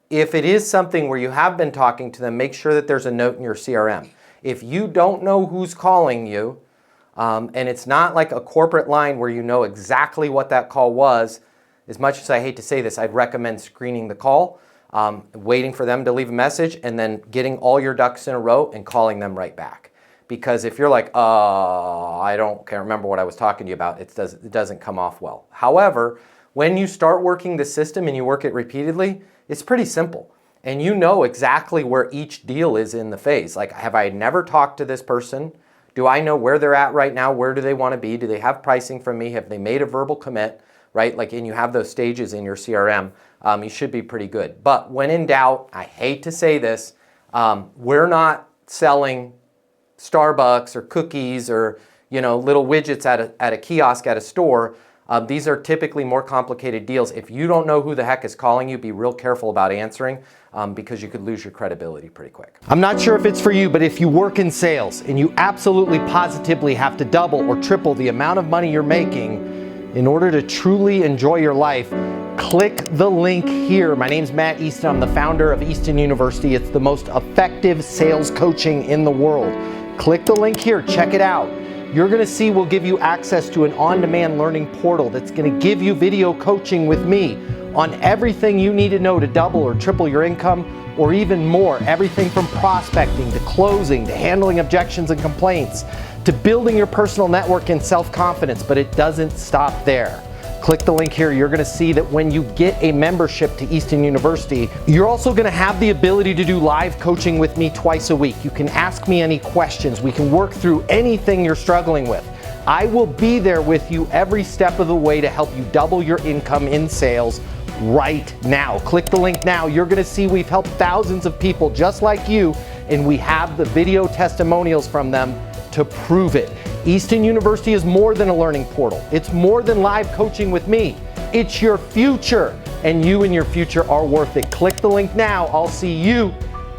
if it is something where you have been talking to them, make sure that there's a note in your CRM. If you don't know who's calling you, and it's not like a corporate line where you know exactly what that call was, as much as I hate to say this, I'd recommend screening the call, waiting for them to leave a message, and then getting all your ducks in a row and calling them right back. Because if you're like, I can't remember what I was talking to you about, it doesn't come off well. However, when you start working the system and you work it repeatedly, it's pretty simple. And you know exactly where each deal is in the phase. Like, have I never talked to this person? Do I know where they're at right now? Where do they want to be? Do they have pricing from me? Have they made a verbal commit? Right? Like, and you have those stages in your CRM, you should be pretty good. But when in doubt, I hate to say this, we're not selling Starbucks or cookies or, you know, little widgets at a kiosk at a store. These are typically more complicated deals. If you don't know who the heck is calling you, be real careful about answering because you could lose your credibility pretty quick. I'm not sure if it's for you, but if you work in sales and you absolutely positively have to double or triple the amount of money you're making in order to truly enjoy your life, click the link here. My name's Matt Easton. I'm the founder of Easton University. It's the most effective sales coaching in the world. Click the link here, check it out. You're gonna see we'll give you access to an on-demand learning portal that's gonna give you video coaching with me on everything you need to know to double or triple your income, or even more. Everything from prospecting to closing to handling objections and complaints to building your personal network and self-confidence, but it doesn't stop there. Click the link here. You're going to see that when you get a membership to Easton University, you're also going to have the ability to do live coaching with me twice a week. You can ask me any questions. We can work through anything you're struggling with. I will be there with you every step of the way to help you double your income in sales right now. Click the link now. You're going to see we've helped thousands of people just like you, and we have the video testimonials from them to prove it. Easton University is more than a learning portal. It's more than live coaching with me. It's your future, and you and your future are worth it. Click the link now. I'll see you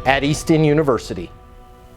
at Easton University.